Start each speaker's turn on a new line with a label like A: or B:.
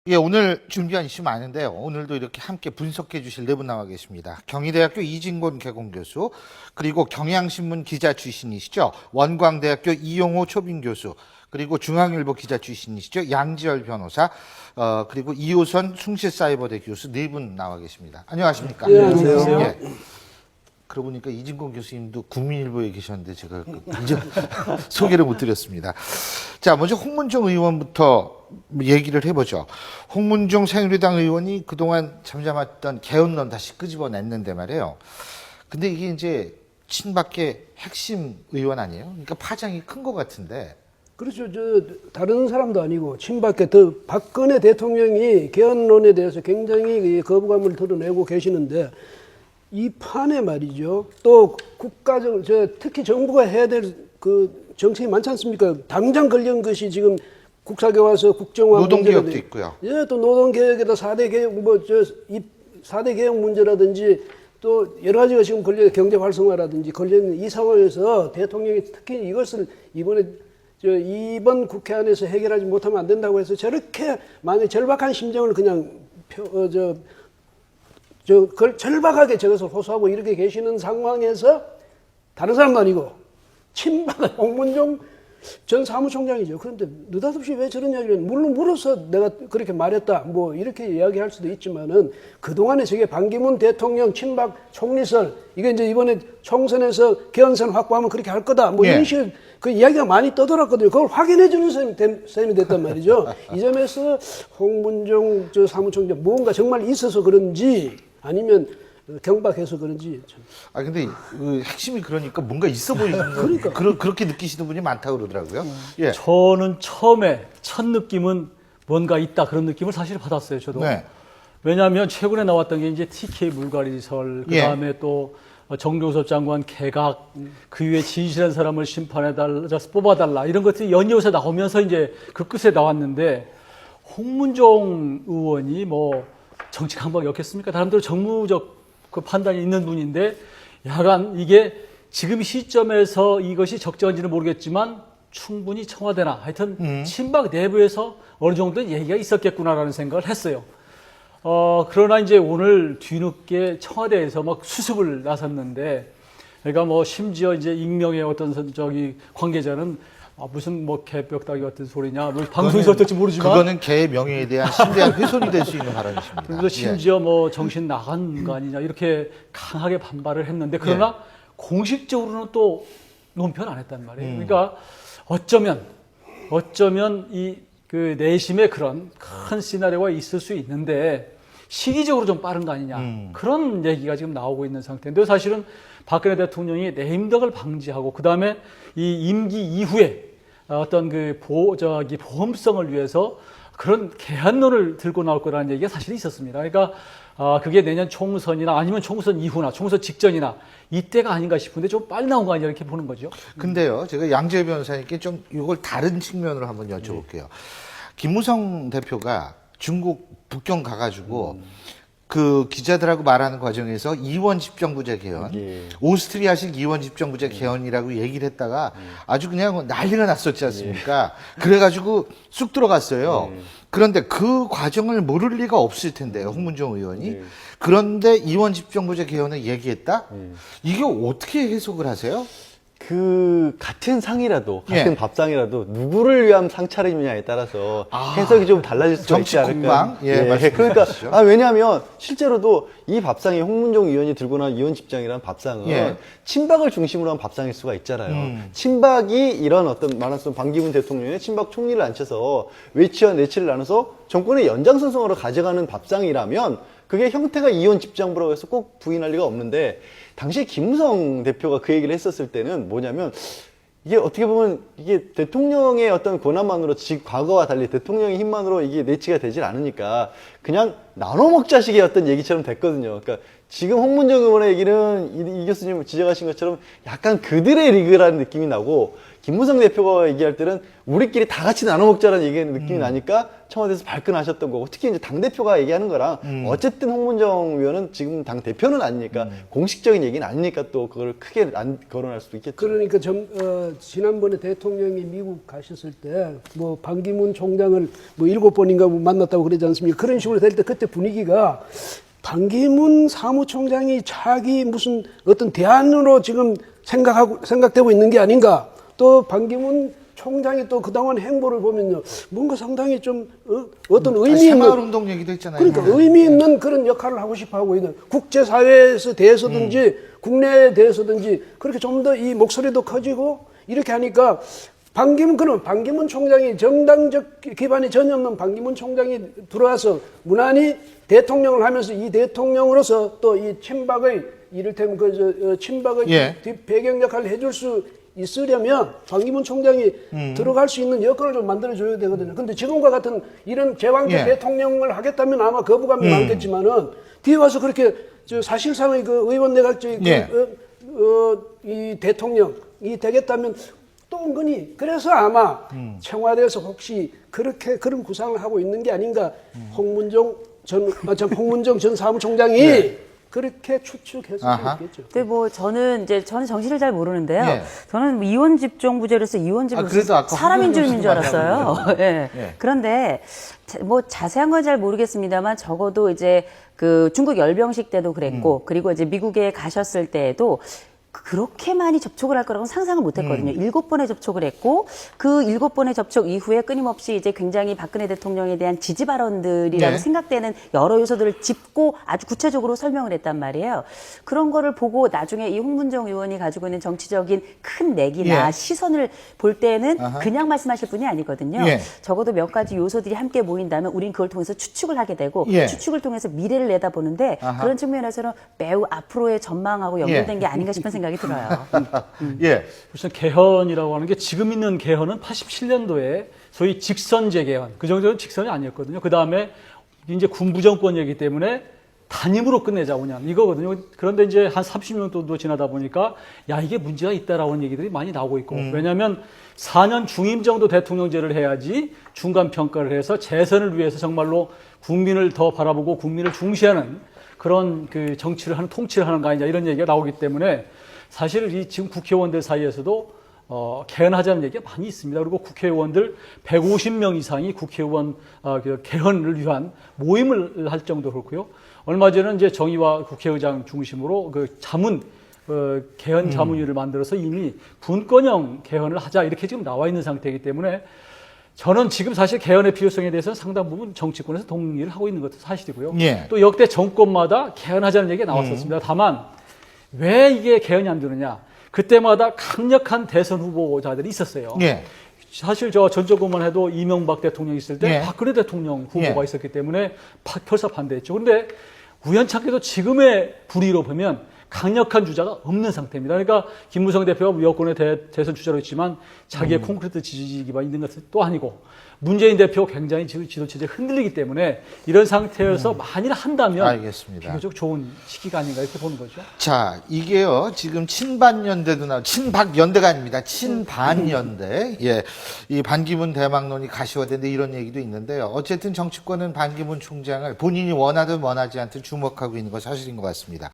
A: 예, 오늘 준비한 이슈 많은데요. 오늘도 이렇게 함께 분석해 주실 네 분 나와 계십니다. 경희대학교 이진곤 개공교수, 그리고 경향신문 기자 출신이시죠. 원광대학교 이용호 초빙 교수, 그리고 중앙일보 기자 출신이시죠. 양지열 변호사, 그리고 이호선 숭실사이버대 교수 네 분 나와 계십니다. 안녕하십니까?
B: 네, 안녕하세요.
A: 예. 그러고 보니까 이진곤 교수님도 국민일보에 계셨는데 제가 이제 소개를 못 드렸습니다. 자, 먼저 홍문종 의원부터 얘기를 해보죠. 홍문종 새누리당 의원이 그동안 잠잠했던 개헌론 다시 끄집어냈는데 말이에요. 근데 이게 이제 친박계 핵심 의원 아니에요? 그러니까 파장이 큰 것 같은데.
B: 그렇죠. 다른 사람도 아니고 친박계 박근혜 대통령이 개헌론에 대해서 굉장히 거부감을 드러내고 계시는데 이 판에 말이죠. 또 국가적 특히 정부가 해야 될 그 정책이 많지 않습니까? 당장 걸린 것이 지금 국사교과서 국정화
A: 노동개혁도
B: 문제라든지,
A: 있고요.
B: 예, 또 노동개혁에다 4대 개혁 이 4대 개혁 문제라든지 또 여러 가지가 지금 걸려 경제 활성화라든지 걸려 있는 이 상황에서 대통령이 특히 이것을 이번 국회 안에서 해결하지 못하면 안 된다고 해서 저렇게 만약 절박한 심정을 그냥 절박하게 저것을 호소하고 이렇게 계시는 상황에서 다른 사람도 아니고 친박 홍문종 전 사무총장이죠. 그런데 느닷없이 왜 저런 이야기를 물론 물어서 내가 그렇게 말했다 뭐 이렇게 이야기할 수도 있지만은 그동안에 저게 반기문 대통령 친박 총리설 이게 이제 이번에 총선에서 개헌선 확보하면 그렇게 할 거다 뭐 이런 식의 그 이야기가 많이 떠돌았거든요. 그걸 확인해 주는 셈이 됐단 말이죠. 이 점에서 홍문종 사무총장 무언가 정말 있어서 그런지 아니면 경박해서 그런지.
A: 아, 근데 그 핵심이 그러니까 뭔가 있어 보이는 그러니까. 그렇게 느끼시는 분이 많다고 그러더라고요. 예.
C: 저는 처음에 첫 느낌은 뭔가 있다 그런 느낌을 사실 받았어요. 저도.
A: 네.
C: 왜냐하면 최근에 나왔던 게 이제 TK 물갈이설, 그 다음에 또 정경섭 장관 개각, 그 이후에 진실한 사람을 심판해달라, 뽑아달라 이런 것들이 연이어서 나오면서 이제 그 끝에 나왔는데 홍문종 의원이 뭐 정치 강박이었겠습니까? 나름대로 정무적 그 판단이 있는 분인데 약간 이게 지금 시점에서 이것이 적절한지는 모르겠지만 충분히 청와대나 하여튼 친박 내부에서 어느 정도 얘기가 있었겠구나라는 생각을 했어요. 그러나 이제 오늘 뒤늦게 청와대에서 막 수습을 나섰는데 그러니까 뭐 심지어 이제 익명의 어떤 관계자는 무슨 뭐 개벽다기 같은 소리냐 뭐 방송에서 어떨지 모르지만
A: 그거는 개의 명예에 대한 심대한 훼손이 될 수 있는 발언이십니다.
C: 그래서 심지어 뭐 정신 나간 거 아니냐 이렇게 강하게 반발을 했는데 그러나 공식적으로는 또 논평 안 했단 말이에요. 그러니까 어쩌면 이 그 내심에 그런 큰 시나리오가 있을 수 있는데 시기적으로 좀 빠른 거 아니냐 그런 얘기가 지금 나오고 있는 상태인데 사실은 박근혜 대통령이 내임덕을 방지하고 그 다음에 이 임기 이후에 어떤 그 보험성을 위해서 그런 개헌론을 들고 나올 거라는 얘기가 사실 있었습니다. 그러니까 그게 내년 총선이나 아니면 총선 이후나 총선 직전이나 이때가 아닌가 싶은데 좀 빨리 나온 거 아니냐 이렇게 보는 거죠.
A: 근데요, 제가 양재열 변호사님께 좀 이걸 다른 측면으로 한번 여쭤볼게요. 김무성 대표가 중국 북경 가가지고 그 기자들하고 말하는 과정에서 이원 집정부제 개헌, 오스트리아식 이원 집정부제 개헌이라고 얘기를 했다가 아주 그냥 난리가 났었지 않습니까? 그래가지고 쑥 들어갔어요. 그런데 그 과정을 모를 리가 없을 텐데요, 홍문종 의원이. 그런데 이원 집정부제 개헌을 얘기했다? 이게 어떻게 해석을 하세요?
D: 그 같은 상이라도 같은 밥상이라도 누구를 위한 상차림이냐에 따라서 해석이 좀 달라질 수가 있지 않을까. 그러니까 왜냐하면 실제로도 이 밥상이 홍문종 의원이 들고 나온 이원 집장이라는 밥상은 친박을 중심으로 한 밥상일 수가 있잖아요. 친박이 이런 어떤 말하자면 반기문 대통령의 친박 총리를 앉혀서 외치와 내치를 나눠서 정권의 연장선상으로 가져가는 밥상이라면 그게 형태가 이원 집정부라고 해서 꼭 부인할 리가 없는데 당시에 김무성 대표가 그 얘기를 했었을 때는 뭐냐면 이게 어떻게 보면 이게 대통령의 어떤 권한만으로 과거와 달리 대통령의 힘만으로 이게 내치가 되질 않으니까 그냥 나눠 먹자식의 어떤 얘기처럼 됐거든요. 그러니까 지금 홍문종 의원의 얘기는 이 교수님 지적하신 것처럼 약간 그들의 리그라는 느낌이 나고 김무성 대표가 얘기할 때는 우리끼리 다 같이 나눠 먹자라는 얘기하는 느낌이 나니까 청와대에서 발끈하셨던 거고, 특히 이제 당 대표가 얘기하는 거랑 어쨌든 홍문정 의원은 지금 당 대표는 아니니까 공식적인 얘기는 아니니까 또 그걸 크게 안 거론할 수도 있겠죠.
B: 그러니까 지난번에 대통령이 미국 가셨을 때 뭐 반기문 총장을 뭐 7번인가 만났다고 그러지 않습니까? 그런 식으로 될 때 그때 분위기가 반기문 사무총장이 자기 무슨 어떤 대안으로 지금 생각되고 있는 게 아닌가. 또 반기문 총장이 또 그동안 행보를 보면요, 뭔가 상당히 좀 어떤 의미 있는
A: 새마을운동 얘기도 있잖아요.
B: 그러니까 의미 있는 그런 역할을 하고 싶어 하고 있는 국제사회에서 대해서든지 국내에 대해서든지 그렇게 좀 더 이 목소리도 커지고 이렇게 하니까 반기문 총장이 정당적 기반이 전혀 없는 반기문 총장이 들어와서 무난히 대통령을 하면서 이 대통령으로서 또 이 친박의 이를테면 친박의
A: 예.
B: 배경 역할을 해줄 수 있으려면 반기문 총장이 들어갈 수 있는 여건을 좀 만들어줘야 되거든요. 근데 지금과 같은 이런 제왕적
A: 예.
B: 대통령을 하겠다면 아마 거부감이 많겠지만은 뒤에 와서 그렇게 사실상의 그 의원 내각제
A: 예.
B: 이 대통령이 되겠다면 또 은근히 그래서 아마 청와대에서 혹시 그런 구상을 하고 있는 게 아닌가 홍문정 전 사무총장이
A: 네.
B: 그렇게 추측해서
A: 아하.
B: 있겠죠.
E: 근데 뭐 저는 정치를 잘 모르는데요.
A: 예.
E: 저는 이원 집정부제로서 이원 집을
A: 그래도 아까
E: 사람인
A: 홍준표
E: 줄
A: 교수도
E: 알았어요. 예.
A: 예.
E: 그런데 뭐 자세한 건 잘 모르겠습니다만 적어도 이제 그 중국 열병식 때도 그랬고 그리고 이제 미국에 가셨을 때에도 그렇게 많이 접촉을 할 거라고는 상상을 못 했거든요. 7번의 접촉을 했고 그 7번의 접촉 이후에 끊임없이 이제 굉장히 박근혜 대통령에 대한 지지 발언들이라고
A: 네.
E: 생각되는 여러 요소들을 짚고 아주 구체적으로 설명을 했단 말이에요. 그런 거를 보고 나중에 이 홍문정 의원이 가지고 있는 정치적인 큰 맥이나
A: 예.
E: 시선을 볼 때는
A: 아하.
E: 그냥 말씀하실 분이 아니거든요.
A: 예.
E: 적어도 몇 가지 요소들이 함께 모인다면 우린 그걸 통해서 추측을 하게 되고
A: 예.
E: 추측을 통해서 미래를 내다보는데
A: 아하.
E: 그런 측면에서는 매우 앞으로의 전망하고 연결된
A: 예.
E: 게 아닌가 싶은 생각이 들어요.
A: 예.
C: 우선 개헌이라고 하는 게 지금 있는 개헌은 87년도에 소위 직선제 개헌, 그 정도는 직선이 아니었거든요. 그 다음에 이제 군부 정권이기 때문에 단임으로 끝내자 그냥 이거거든요. 그런데 이제 한 30년 정도 지나다 보니까 야 이게 문제가 있다라는 얘기들이 많이 나오고 있고 왜냐하면 4년 중임 정도 대통령제를 해야지 중간 평가를 해서 재선을 위해서 정말로 국민을 더 바라보고 국민을 중시하는 그런 그 정치를 하는 통치를 하는 거 아니냐 이런 얘기가 나오기 때문에 사실 이 지금 국회의원들 사이에서도 개헌하자는 얘기가 많이 있습니다. 그리고 국회의원들 150명 이상이 국회의원 그 개헌을 위한 모임을 할 정도로 그렇고요. 얼마 전에 이제 정의와 국회의장 중심으로 그 자문 개헌 자문위를 만들어서 이미 군권형 개헌을 하자 이렇게 지금 나와 있는 상태이기 때문에 저는 지금 사실 개헌의 필요성에 대해서는 상당 부분 정치권에서 동의를 하고 있는 것도 사실이고요.
A: 예.
C: 또 역대 정권마다 개헌하자는 얘기가 나왔었습니다. 다만 왜 이게 개헌이 안 되느냐? 그때마다 강력한 대선 후보자들이 있었어요.
A: 예.
C: 사실 저 전 정권만 해도 이명박 대통령 있을 때
A: 예.
C: 박근혜 대통령 후보가
A: 예.
C: 있었기 때문에 펄사 반대했죠. 그런데 우연찮게도 지금의 불의로 보면 강력한 주자가 없는 상태입니다. 그러니까 김무성 대표가 여권의 대선 주자로 있지만 자기의 콘크리트 지지 기반이 있는 것은 또 아니고 문재인 대표 굉장히 지금 지도체제 흔들리기 때문에 이런 상태여서 만일 한다면
A: 알겠습니다.
C: 비교적 좋은 시기가 아닌가 이렇게 보는 거죠.
A: 자, 이게요, 지금 친반연대도 친박연대가 아닙니다. 친반연대. 예. 이 반기문 대망론이 가시화된다 이런 얘기도 있는데요. 어쨌든 정치권은 반기문 총장을 본인이 원하든 원하지 않든 주목하고 있는 건 사실인 것 같습니다.